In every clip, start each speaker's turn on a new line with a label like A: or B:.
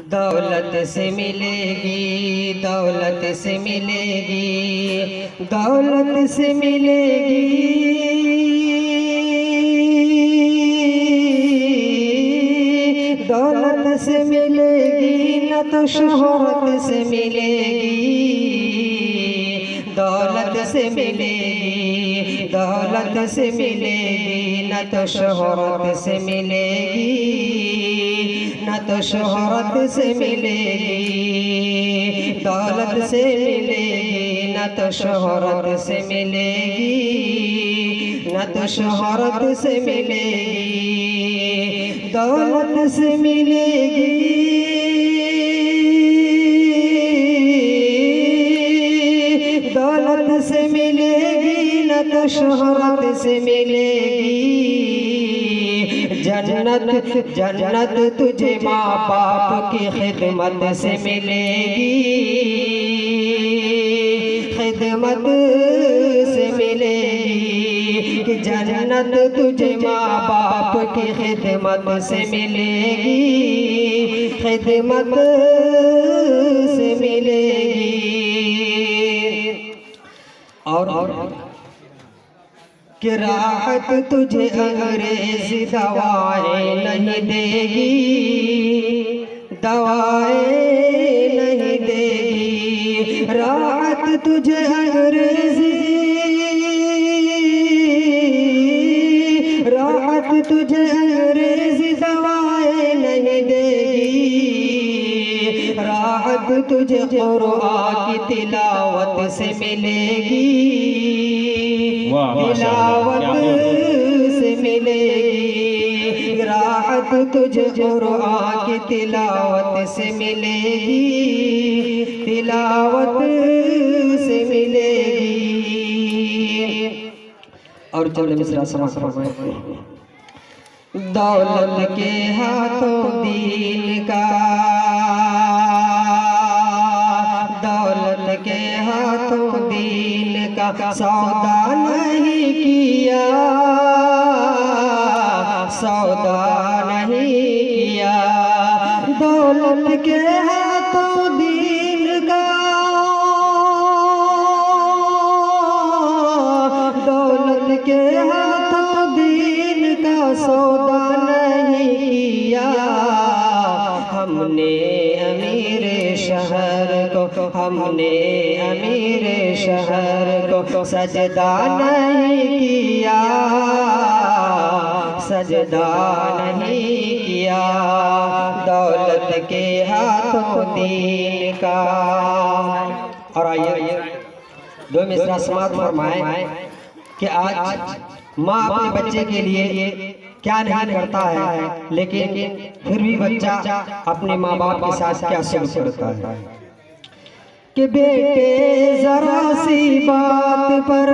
A: दौलत से मिलेगी, दौलत से मिलेगी, दौलत से मिलेगी, दौलत से मिलेगी न तो शोहरत से मिलेगी, दौलत से मिलेगी, दौलत से मिलेगी न तो शोहरत से मिलेगी, न तो शोहरत से मिलेगी, दौलत से मिलेगी न तो शोहरत से मिलेगी, न तो शोहरत से मिलेगी, दौलत से मिलेगी, दौलत से मिलेगी न तो शोहरत से मिलेगी। जन्नत जन्नत तुझे माँ बाप की खिदमत से मिलेगी, खिदमत से मिलेगी। जन्नत तुझे माँ बाप की खिदमत से मिलेगी, खिदमत से मिलेगी। और कि राहत तुझे अंग्रेजी दवाएं नहीं देगी, दवाएं नहीं देगी। राहत तुझे अंग्रेजी, राहत तुझे अंग्रेजी दवाएं नहीं देगी। राहत तुझे कुरान की तिलावत से मिलेगी, तिलावत से मिलेगी। राहत तुझे कुरान की तिलावत से मिलेगी, तिलावत से मिलेगी। और चलो मिसरा समाज फरमाए। दौलत के हाथों दीन का, दौलत के हाथों दीन का सौदा नहीं किया, सौदा नहीं किया। दौलत के हाथों दीन का, दौलत के हाथों दीन का सौदा नहीं किया। हमने अमीर शहर को, हमने अमीर शहर को सजदा नहीं किया, सजदा नहीं किया। दौलत के हाथों दीन का। और आइए दो मिसरा समाज फरमाए कि आज माँ अपने बच्चे के लिए क्या नहीं करता है, लेकिन फिर भी बच्चा अपने माँ बाप के साथ क्या सलूक करता है। कि बेटे जरा सी बात पर,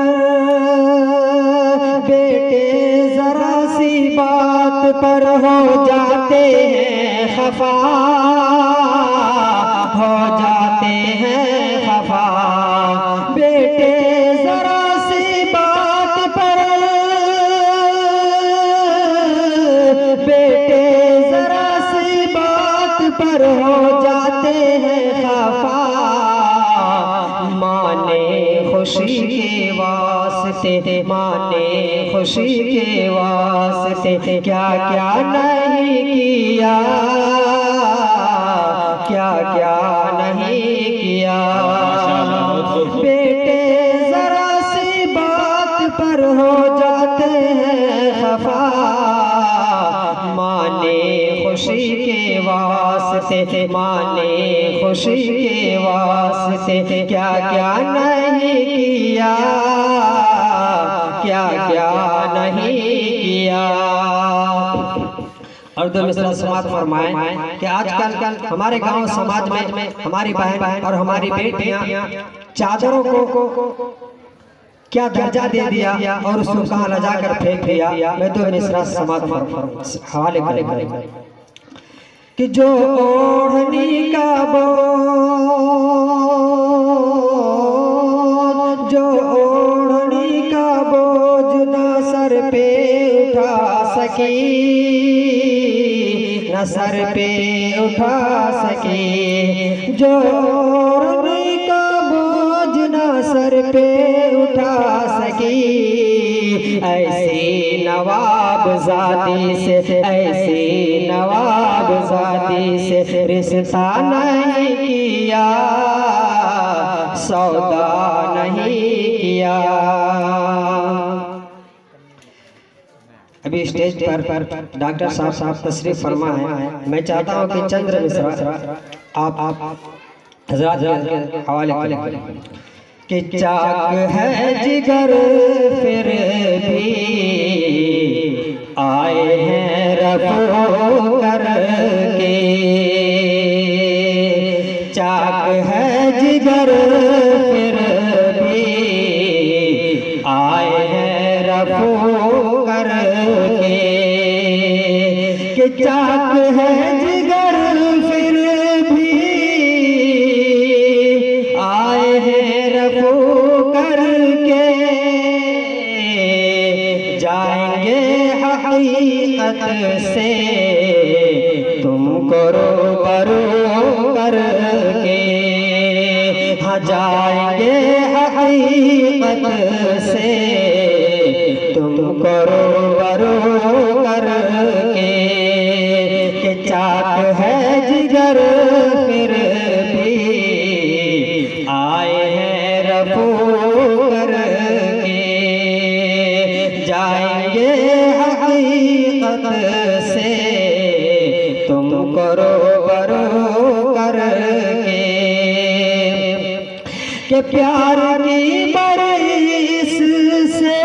A: बेटे जरा सी बात पर हो जाते हैं खफा, हो जाते हैं खफा। बेटे जरा सी बात पर, बेटे जरा सी बात पर हो जाते हैं खफा। माने खुशी के वास्ते, माने खुशी के वास्ते क्या क्या नहीं किया, क्या क्या नहीं किया। बेटे जरा सी बात पर हो जाते हैं खफा। माने खुशी के वास्ते, माने खुशी के वास्ते क्या क्या नहीं किया, क्या क्या नहीं किया। और दो मिसरा समाज फरमाए कि आजकल हमारे गांव समाज में हमारी बहन और हमारी बेटियां चादरों को क्या दर्जा दे दिया और उसको कहाँ ले जाकर फेंक दिया। मैं तो मिसरा समाज हवाले करेंगे कि जो ओढ़नी का बोझ, जो ओढ़नी का बोझ ना सर पे उठा सकी, न सर पे उठा सकी, जो रबी का बोझ न सर पे उठा सकी। ऐसी नवाबजादी से, ऐसी नवाबजादी से रिश्ता नहीं किया, सौदा नहीं किया। अभी स्टेज पर डॉक्टर साहब तशरीफ फरमा है। मैं चाहता हूं कि चंद्र मिश्रा आप हजरात के हवाले कि चाक है जिगर फिर भी आए हैं रफू करके, चाक है जिगर फिर भी आए हैं रफू करके, कि चाक है जिगर फिर भी आए हैं रफू करके, जाएंगे हकीकत से तुमको रूबरू करके, हाँ जाएंगे हकीकत से तुमको रूबरू करके, कि चाक है जिगर फिर भी आए हैं रफू करके, जाएंगे हकीकत से तुमको रूबरू करके, कि प्यार की बरिस से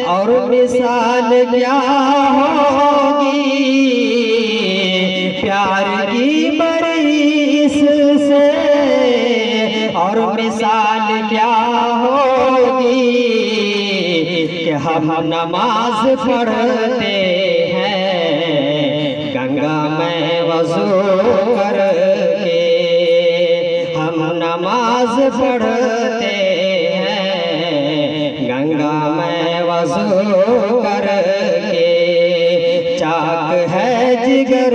A: और मिसाल क्या होगी, प्यार की बरिस से और मिसाल क्या होगी, कि हम नमाज पढ़ते हैं गंगा में वज़ू करके, हम नमाज पढ़ते हैं गंगा में वज़ू करके, चाक है जिगर